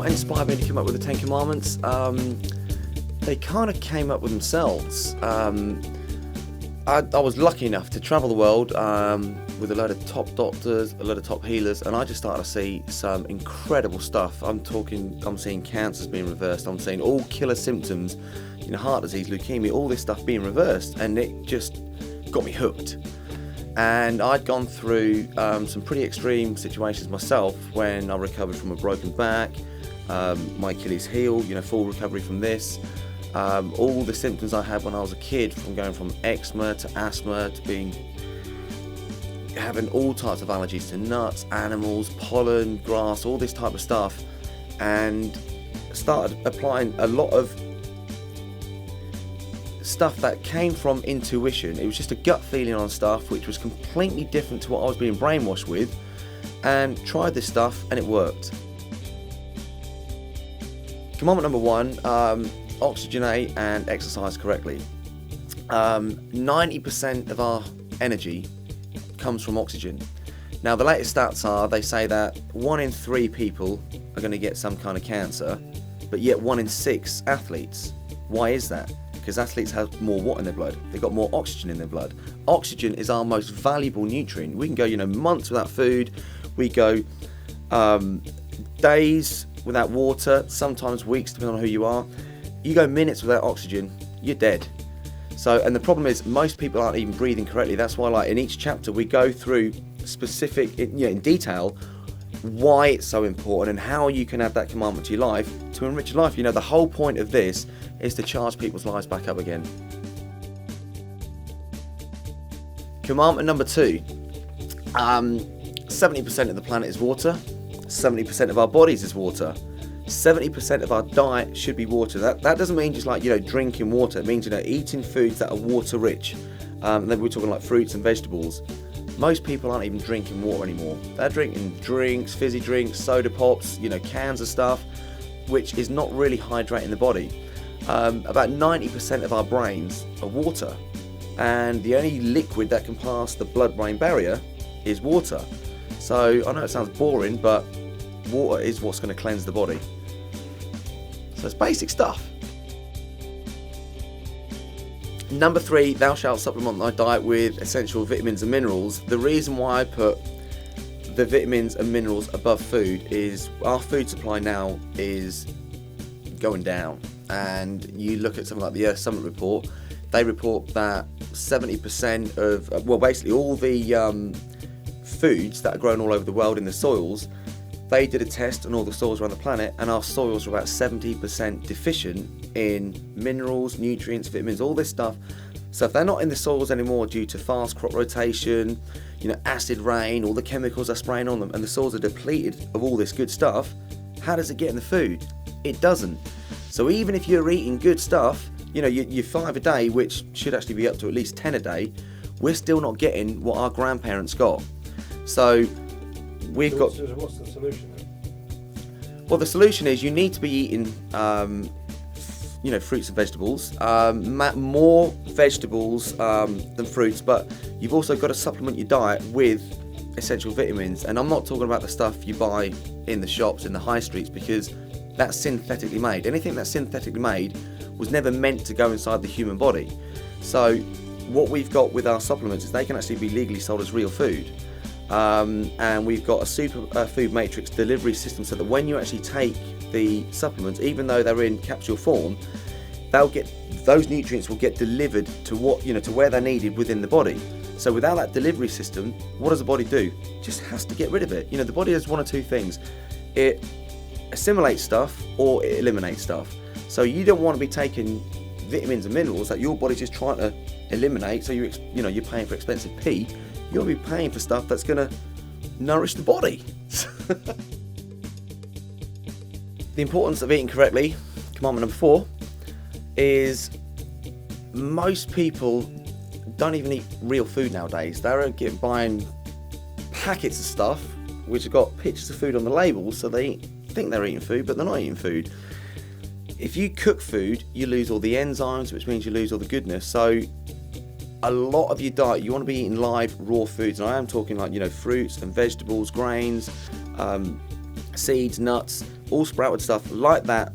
what inspired me to come up with the 10 Commandments? They kind of came up with themselves. I was lucky enough to travel the world with a load of top doctors, a load of top healers, and I just started to see some incredible stuff. I'm seeing cancers being reversed, I'm seeing all killer symptoms, heart disease, leukemia, all this stuff being reversed, and it just got me hooked. And I'd gone through some pretty extreme situations myself when I recovered from a broken back, my Achilles heel, full recovery from this. All the symptoms I had when I was a kid, from going from eczema to asthma to having all types of allergies to nuts, animals, pollen, grass, all this type of stuff, and started applying a lot of stuff that came from intuition. It was just a gut feeling on stuff which was completely different to what I was being brainwashed with, and tried this stuff and it worked. Commandment number 1, oxygenate and exercise correctly. 90% of our energy comes from oxygen. Now the latest stats are, they say that 1 in 3 people are going to get some kind of cancer, but yet 1 in 6 athletes. Why is that? Because athletes have more water in their blood. They've got more oxygen in their blood. Oxygen is our most valuable nutrient. We can go months without food. We go days without water, sometimes weeks, depending on who you are. You go minutes without oxygen, you're dead. So, and the problem is most people aren't even breathing correctly. That's why, in each chapter we go through specific, in detail, why it's so important and how you can add that commandment to your life to enrich your life. The whole point of this is to charge people's lives back up again. Commandment number 2, 70% of the planet is water, 70% of our bodies is water. 70% of our diet should be water. That doesn't mean just drinking water. It means eating foods that are water rich. And then we're talking like fruits and vegetables. Most people aren't even drinking water anymore. They're drinking drinks, fizzy drinks, soda pops, cans of stuff, which is not really hydrating the body. About 90% of our brains are water, and the only liquid that can pass the blood-brain barrier is water. So I know it sounds boring, but water is what's going to cleanse the body. So it's basic stuff. Number 3, thou shalt supplement thy diet with essential vitamins and minerals. The reason why I put the vitamins and minerals above food is our food supply now is going down. And you look at something like the Earth Summit report, they report that 70% of, basically all the foods that are grown all over the world in the soils, they did a test on all the soils around the planet, and our soils are about 70% deficient in minerals, nutrients, vitamins, all this stuff. So if they're not in the soils anymore due to fast crop rotation, acid rain, all the chemicals are spraying on them, and the soils are depleted of all this good stuff, how does it get in the food? It doesn't. So even if you're eating good stuff, you're 5 a day, which should actually be up to at least 10 a day, we're still not getting what our grandparents got. So what's the solution then? Well, the solution is you need to be eating, fruits and vegetables, more vegetables than fruits, but you've also got to supplement your diet with essential vitamins. And I'm not talking about the stuff you buy in the shops, in the high streets, because that's synthetically made. Anything that's synthetically made was never meant to go inside the human body. So what we've got with our supplements is they can actually be legally sold as real food. And we've got a super food matrix delivery system, so that when you actually take the supplements, even though they're in capsule form, those nutrients will get delivered to to where they're needed within the body. So without that delivery system, what does the body do? It just has to get rid of it. The body does one of two things: it assimilates stuff or it eliminates stuff. So you don't want to be taking vitamins and minerals that your body's just trying to eliminate. So you're paying for expensive pee. You'll be paying for stuff that's going to nourish the body. The importance of eating correctly, commandment number 4, is most people don't even eat real food nowadays. They're buying packets of stuff which have got pictures of food on the labels, so they think they're eating food, but they're not eating food. If you cook food, you lose all the enzymes, which means you lose all the goodness. So a lot of your diet, you want to be eating live, raw foods, and I am talking like fruits and vegetables, grains, seeds, nuts, all sprouted stuff like that.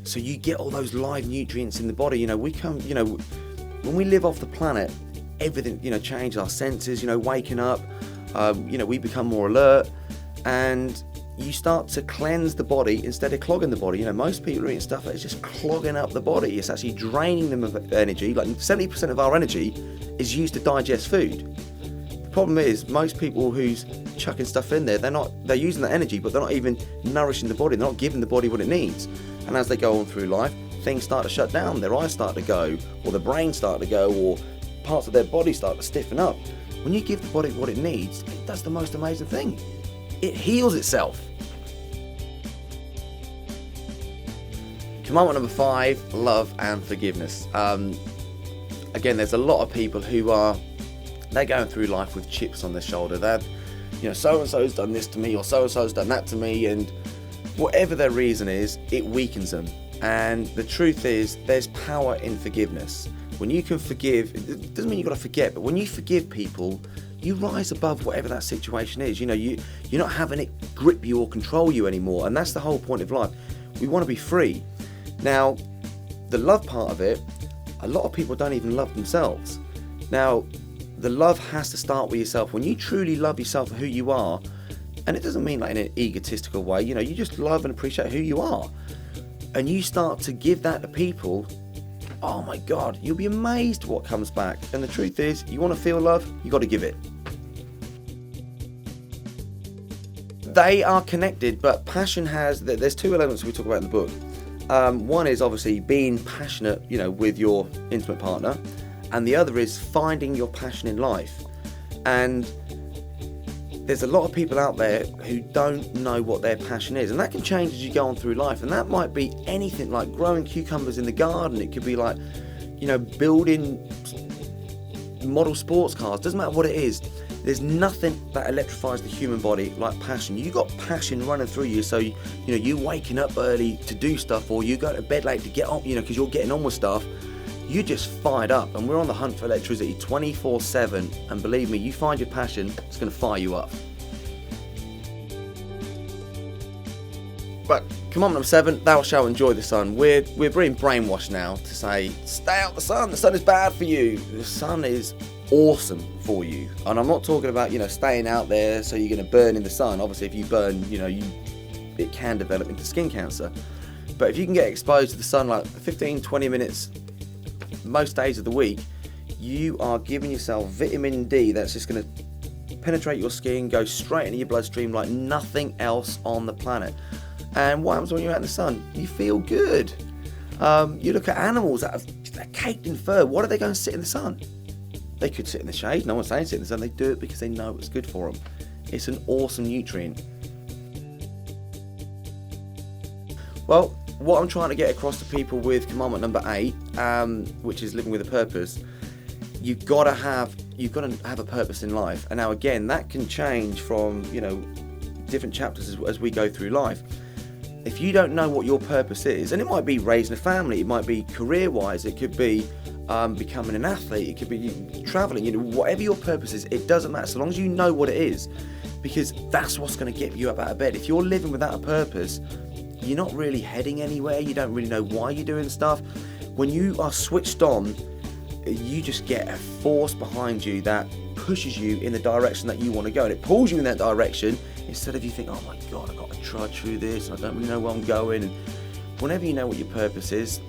So you get all those live nutrients in the body. When we live off the planet, everything, changes. Our senses, waking up, we become more alert, and you start to cleanse the body instead of clogging the body. Most people are eating stuff that is just clogging up the body. It's actually draining them of energy. Like 70% of our energy is used to digest food. The problem is most people who's chucking stuff in there, they're using that energy, but they're not even nourishing the body. They're not giving the body what it needs. And as they go on through life, things start to shut down. Their eyes start to go, or the brain start to go, or parts of their body start to stiffen up. When you give the body what it needs, it does the most amazing thing. It heals itself. Commandment number 5, love and forgiveness. Again, there's a lot of people who they're going through life with chips on their shoulder. They're, so-and-so's done this to me, or so-and-so's done that to me, and whatever their reason is, it weakens them. And the truth is, there's power in forgiveness. When you can forgive, it doesn't mean you've got to forget, but when you forgive people, you rise above whatever that situation is. You're not having it grip you or control you anymore, and that's the whole point of life. We want to be free. Now, the love part of it, a lot of people don't even love themselves. Now, the love has to start with yourself. When you truly love yourself for who you are, and it doesn't mean like in an egotistical way, you just love and appreciate who you are, and you start to give that to people, oh my God, you'll be amazed what comes back. And the truth is, you want to feel love, you got to give it. They are connected, but passion there's 2 elements we talk about in the book. One is obviously being passionate, with your intimate partner, and the other is finding your passion in life. And there's a lot of people out there who don't know what their passion is, and that can change as you go on through life. And that might be anything like growing cucumbers in the garden. It could be like, building model sports cars. Doesn't matter what it is. There's nothing that electrifies the human body like passion. You got passion running through you, so you waking up early to do stuff, or you go to bed late to get on, because you're getting on with stuff. You're just fired up, and we're on the hunt for electricity 24/7. And believe me, you find your passion, it's going to fire you up. But commandment number 7, thou shalt enjoy the sun. We're being brainwashed now to say, stay out the sun. The sun is bad for you. The sun is awesome for you. And I'm not talking about staying out there so you're going to burn in the sun. Obviously, if you burn, it can develop into skin cancer. But if you can get exposed to the sun like 15-20 minutes most days of the week, you are giving yourself vitamin D that's just going to penetrate your skin, go straight into your bloodstream like nothing else on the planet. And what happens when you're out in the sun? You feel good. You look at animals that are caked in fur. Why do they go and sit in the sun? They could sit in the shade. No one's saying sit in the sun. They do it because they know it's good for them. It's an awesome nutrient. Well, what I'm trying to get across to people with commandment number 8, which is living with a purpose, you've got to have a purpose in life. And now again, that can change from different chapters as we go through life. If you don't know what your purpose is, and it might be raising a family, it might be career-wise, it could be becoming an athlete, it could be traveling, whatever your purpose is, it doesn't matter so long as you know what it is, because that's what's going to get you up out of bed. If you're living without a purpose, you're not really heading anywhere. You don't really know why you're doing stuff. When you are switched on, you just get a force behind you that pushes you in the direction that you want to go, and it pulls you in that direction instead of you think, oh my God, I've got to trudge through this, and I don't really know where I'm going. And whenever you know what your purpose is,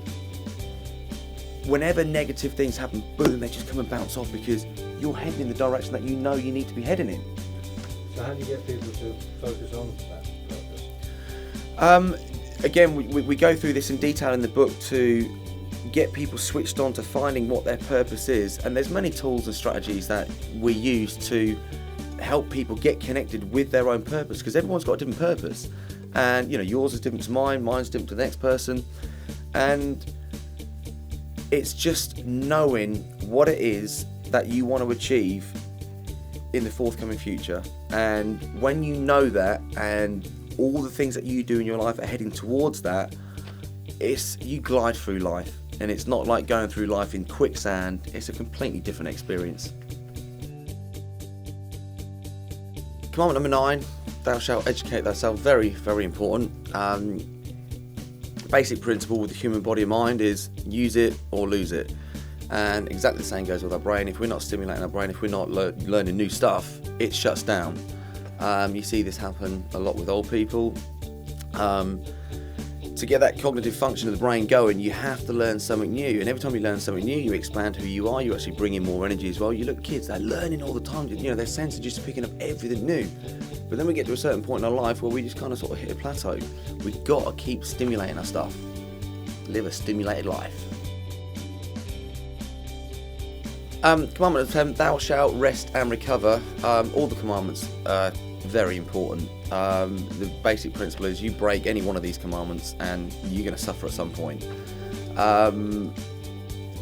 whenever negative things happen, boom, they just come and bounce off because you're heading in the direction that you know you need to be heading in. So how do you get people to focus on that purpose? Again, we go through this in detail in the book to get people switched on to finding what their purpose is, and there's many tools and strategies that we use to help people get connected with their own purpose, because everyone's got a different purpose, and yours is different to mine, mine's different to the next person, and it's just knowing what it is that you want to achieve in the forthcoming future. And when you know that, and all the things that you do in your life are heading towards that, you glide through life, and it's not like going through life in quicksand. It's a completely different experience. Commandment number 9, thou shalt educate thyself. Very, very important. Basic principle with the human body and mind is use it or lose it. And exactly the same goes with our brain. If we're not stimulating our brain, if we're not learning new stuff, it shuts down. You see this happen a lot with old people. To get that cognitive function of the brain going, you have to learn something new. And every time you learn something new, you expand who you are. You actually bring in more energy as well. You look at kids, they're learning all the time. You know, their sense are just picking up everything new. But then we get to a certain point in our life where we just kind of sort of hit a plateau. We've got to keep stimulating our stuff. Live a stimulated life. Commandment of 10, thou shalt rest and recover. All the commandments are very important. The basic principle is you break any one of these commandments and you're going to suffer at some point.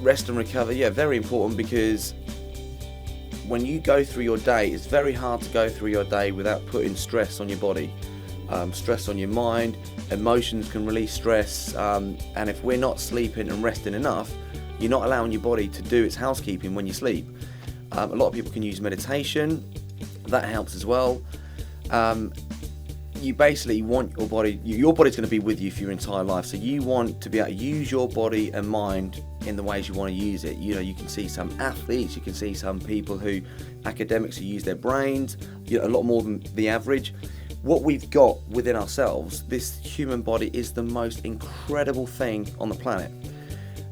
Rest and recover, yeah, very important, because when you go through your day, it's very hard to go through your day without putting stress on your body, stress on your mind. Emotions can release stress, and if we're not sleeping and resting enough, you're not allowing your body to do its housekeeping when you sleep. A lot of people can use meditation, that helps as well. You basically want your body's going to be with you for your entire life, so you want to be able to use your body and mind in the ways you want to use it. You know, you can see some athletes, you can see some people academics who use their brains, a lot more than the average. What we've got within ourselves, this human body, is the most incredible thing on the planet.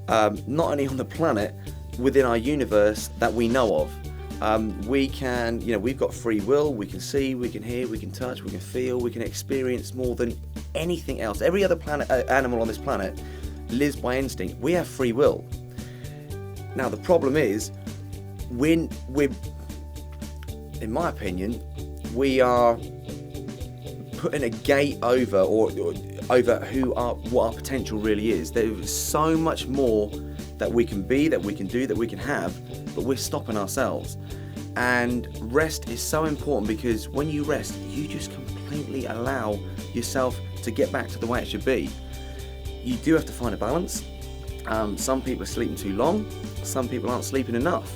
Not only on the planet, within our universe that we know of. We've got free will, we can see, we can hear, we can touch, we can feel, we can experience more than anything else. Every other animal on this planet lives by instinct. We have free will. Now the problem is, we're in my opinion, we are putting a gate over over what our potential really is. There's so much more that we can be, that we can do, that we can have, but we're stopping ourselves. And rest is so important, because when you rest, you just completely allow yourself to get back to the way it should be. You do have to find a balance. Some people are sleeping too long, some people aren't sleeping enough.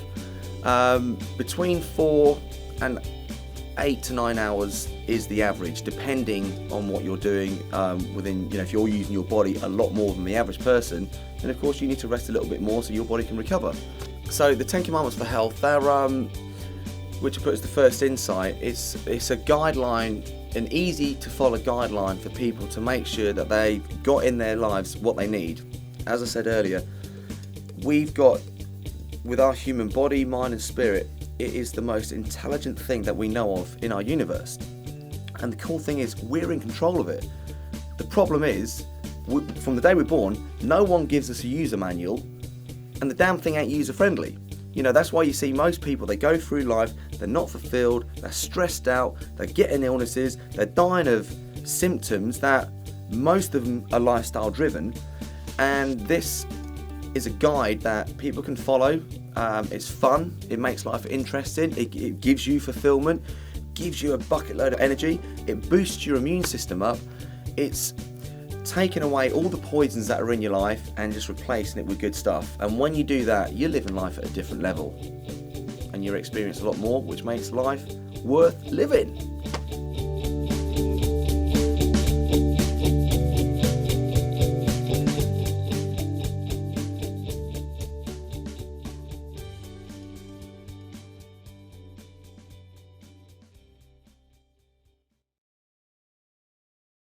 Between 4 and 8 to 9 hours is the average, depending on what you're doing. If you're using your body a lot more than the average person, then of course you need to rest a little bit more so your body can recover. So the 10 Commandments for Health, they're which I put as the first insight, it's a guideline, an easy to follow guideline for people to make sure that they've got in their lives what they need. As I said earlier, we've got, with our human body, mind and spirit, it is the most intelligent thing that we know of in our universe. And the cool thing is, we're in control of it. The problem is, from the day we're born, no one gives us a user manual, and the damn thing ain't user friendly. That's why you see most people, they go through life, they're not fulfilled, they're stressed out, they're getting illnesses, they're dying of symptoms that most of them are lifestyle driven. And this is a guide that people can follow. It's fun, it makes life interesting, it gives you fulfillment, gives you a bucket load of energy, it boosts your immune system up, it's taking away all the poisons that are in your life and just replacing it with good stuff. And when you do that, you're living life at a different level and you experience a lot more, which makes life worth living.